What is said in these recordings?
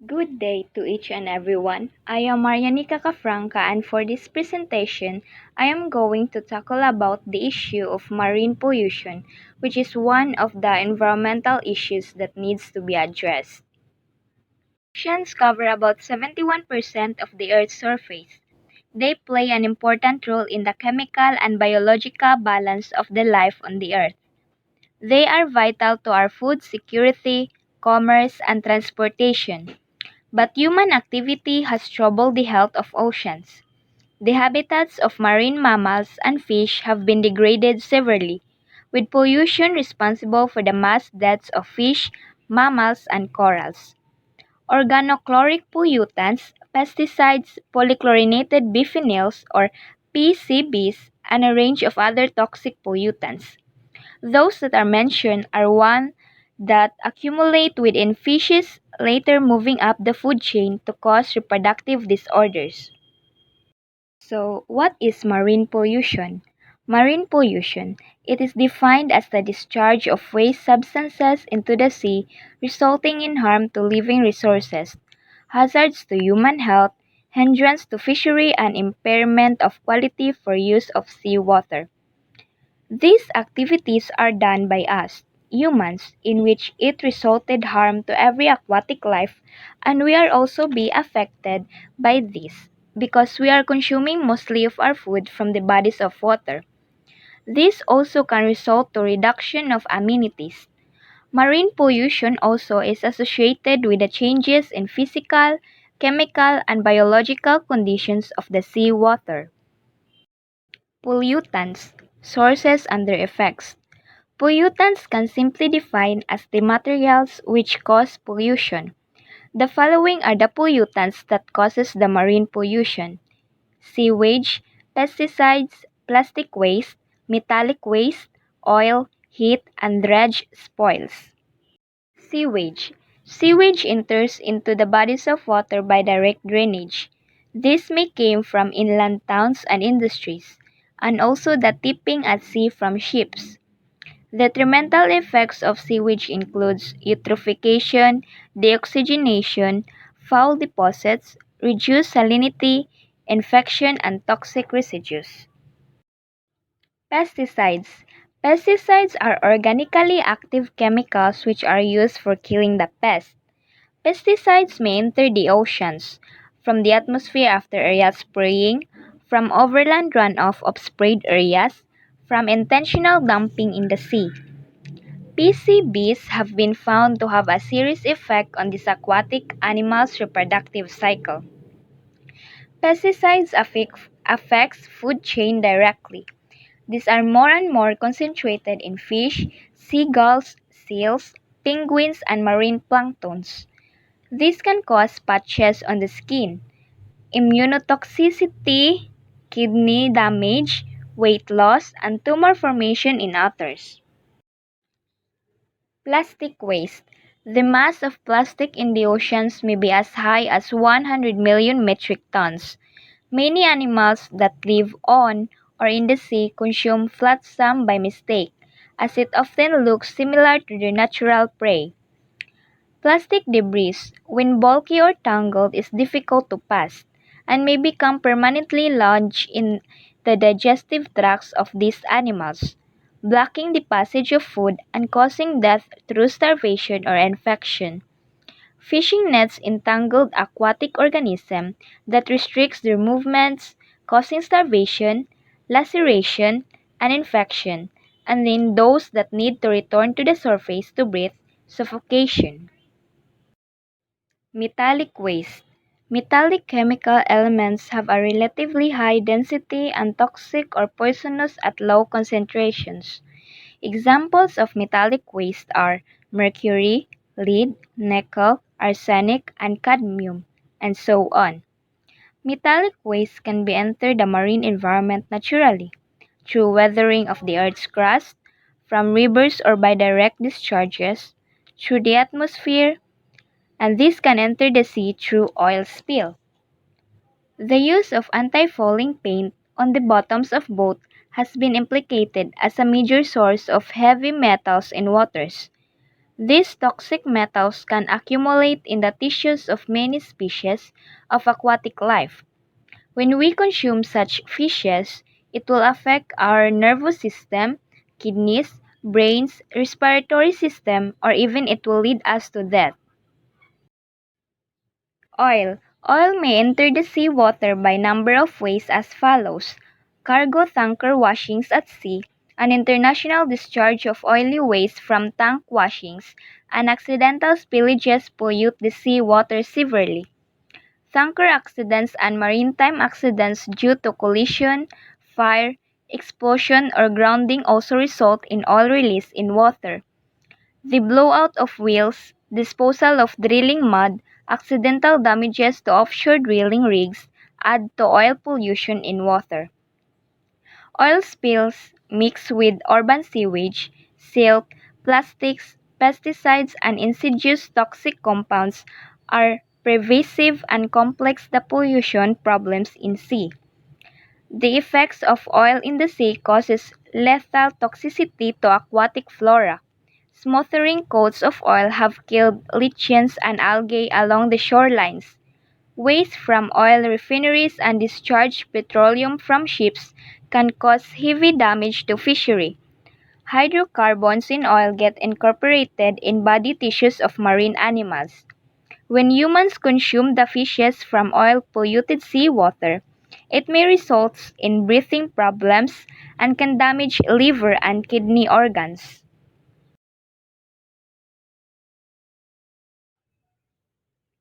Good day to each and everyone. I am Mariani Cacafranca, and for this presentation, I am going to tackle about the issue of marine pollution, which is one of the environmental issues that needs to be addressed. Oceans cover about 71% of the Earth's surface. They play an important role in the chemical and biological balance of the life on the Earth. They are vital to our food security, commerce, and transportation. But human activity has troubled the health of oceans. The habitats of marine mammals and fish have been degraded severely, with pollution responsible for the mass deaths of fish, mammals, and corals. Organochloric pollutants, pesticides, polychlorinated biphenyls or PCBs, and a range of other toxic pollutants. Those that are mentioned are one that accumulate within fishes, later moving up the food chain to cause reproductive disorders. So, what is marine pollution? Marine pollution, it is defined as the discharge of waste substances into the sea resulting in harm to living resources, hazards to human health, hindrance to fishery and impairment of quality for use of seawater. These activities are done by us, humans, in which it resulted harm to every aquatic life, and we are also be affected by this because we are consuming mostly of our food from the bodies of water. This also can result to reduction of amenities. Marine pollution also is associated with the changes in physical, chemical, and biological conditions of the seawater. Pollutants, sources and their effects. Pollutants can simply define as the materials which cause pollution. The following are the pollutants that causes the marine pollution: sewage, pesticides, plastic waste, metallic waste, oil, heat, and dredge spoils. Sewage. Sewage enters into the bodies of water by direct drainage. This may come from inland towns and industries, and also the tipping at sea from ships. Detrimental effects of sewage includes eutrophication, deoxygenation, foul deposits, reduced salinity, infection, and toxic residues. Pesticides. Pesticides are organically active chemicals which are used for killing the pests. Pesticides may enter the oceans from the atmosphere after aerial spraying, from overland runoff of sprayed areas, from intentional dumping in the sea. PCBs have been found to have a serious effect on this aquatic animal's reproductive cycle. Pesticides affects food chain directly. These are more and more concentrated in fish, seagulls, seals, penguins, and marine planktons. This can cause patches on the skin, immunotoxicity, kidney damage, weight loss, and tumor formation in otters. Plastic waste. The mass of plastic in the oceans may be as high as 100 million metric tons. Many animals that live on or in the sea consume flotsam by mistake, as it often looks similar to their natural prey. Plastic debris, when bulky or tangled, is difficult to pass and may become permanently lodged in the digestive tracts of these animals, blocking the passage of food and causing death through starvation or infection. Fishing nets entangled aquatic organisms that restricts their movements, causing starvation, laceration, and infection, and in those that need to return to the surface to breathe, suffocation. Metallic waste. Metallic chemical elements have a relatively high density and toxic or poisonous at low concentrations. Examples of metallic waste are mercury, lead, nickel, arsenic, and cadmium, and so on. Metallic waste can be entered the marine environment naturally, through weathering of the Earth's crust, from rivers or by direct discharges, through the atmosphere, and this can enter the sea through oil spill. The use of anti-fouling paint on the bottoms of boats has been implicated as a major source of heavy metals in waters. These toxic metals can accumulate in the tissues of many species of aquatic life. When we consume such fishes, it will affect our nervous system, kidneys, brains, respiratory system, or even it will lead us to death. Oil. Oil may enter the sea water by number of ways as follows: cargo tanker washings at sea, an international discharge of oily waste from tank washings, and accidental spillages pollute the sea water severely. Tanker accidents and maritime accidents due to collision, fire, explosion, or grounding also result in oil release in water. The blowout of wheels, disposal of drilling mud, accidental damages to offshore drilling rigs add to oil pollution in water. Oil spills mixed with urban sewage, silt, plastics, pesticides, and insidious toxic compounds are pervasive and complex the pollution problems in sea. The effects of oil in the sea causes lethal toxicity to aquatic flora. Smothering coats of oil have killed lichens and algae along the shorelines. Waste from oil refineries and discharged petroleum from ships can cause heavy damage to fishery. Hydrocarbons in oil get incorporated in body tissues of marine animals. When humans consume the fishes from oil-polluted seawater, it may result in breathing problems and can damage liver and kidney organs.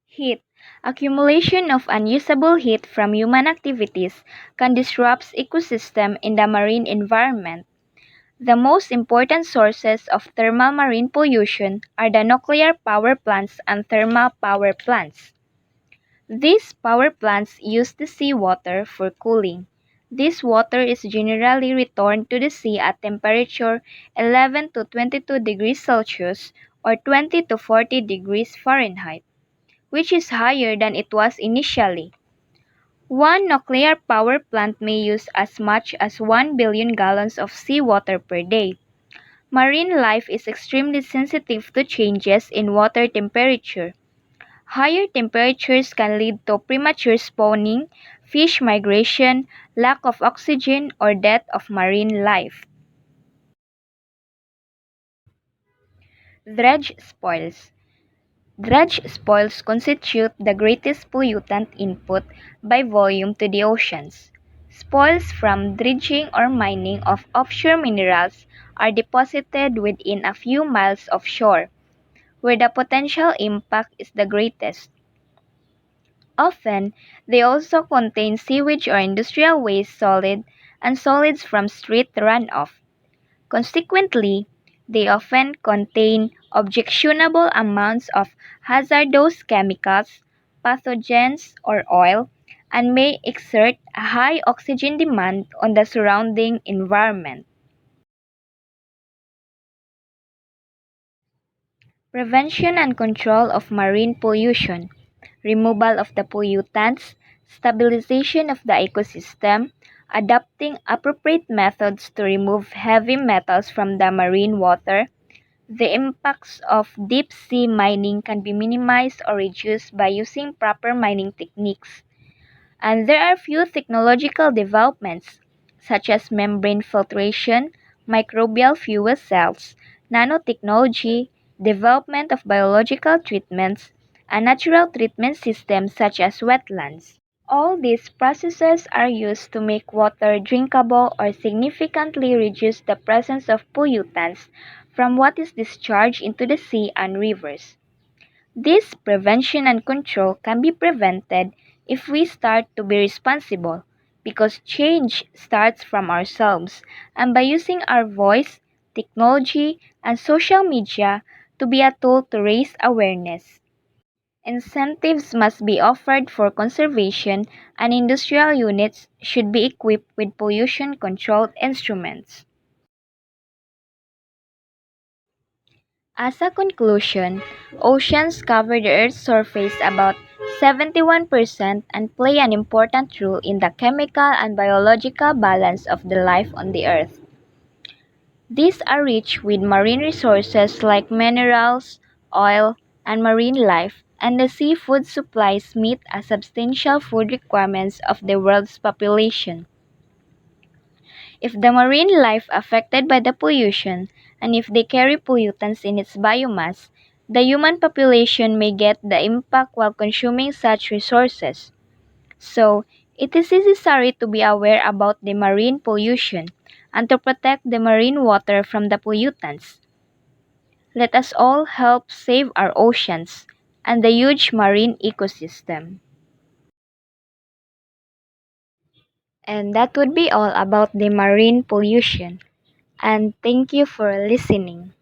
Heat. Accumulation of unusable heat from human activities can disrupt ecosystem in the marine environment. The most important sources of thermal marine pollution are the nuclear power plants and thermal power plants. These power plants use the seawater for cooling. This water is generally returned to the sea at temperature 11 to 22 degrees Celsius or 20 to 40 degrees Fahrenheit, which is higher than it was initially. One nuclear power plant may use as much as 1 billion gallons of seawater per day. Marine life is extremely sensitive to changes in water temperature. Higher temperatures can lead to premature spawning, fish migration, lack of oxygen, or death of marine life. Dredge spoils. Dredge spoils constitute the greatest pollutant input by volume to the oceans. Spoils from dredging or mining of offshore minerals are deposited within a few miles of shore, where the potential impact is the greatest. Often, they also contain sewage or industrial waste solid and solids from street runoff. Consequently, they often contain objectionable amounts of hazardous chemicals, pathogens, or oil, and may exert a high oxygen demand on the surrounding environment. Prevention and control of marine pollution, removal of the pollutants, stabilization of the ecosystem, adopting appropriate methods to remove heavy metals from the marine water. The impacts of deep sea mining can be minimized or reduced by using proper mining techniques. And there are few technological developments, such as membrane filtration, microbial fuel cells, nanotechnology, development of biological treatments, and natural treatment systems such as wetlands. All these processes are used to make water drinkable or significantly reduce the presence of pollutants from what is discharged into the sea and rivers. This prevention and control can be prevented if we start to be responsible, because change starts from ourselves and by using our voice, technology, and social media to be a tool to raise awareness. Incentives must be offered for conservation, and industrial units should be equipped with pollution control instruments. As a conclusion, oceans cover the Earth's surface about 71% and play an important role in the chemical and biological balance of the life on the Earth. These are rich with marine resources like minerals, oil, and marine life, and the seafood supplies meet a substantial food requirements of the world's population. If the marine life affected by the pollution, and if they carry pollutants in its biomass, the human population may get the impact while consuming such resources. So, it is necessary to be aware about the marine pollution and to protect the marine water from the pollutants. Let us all help save our oceans and the huge marine ecosystem. And that would be all about the marine pollution. And thank you for listening.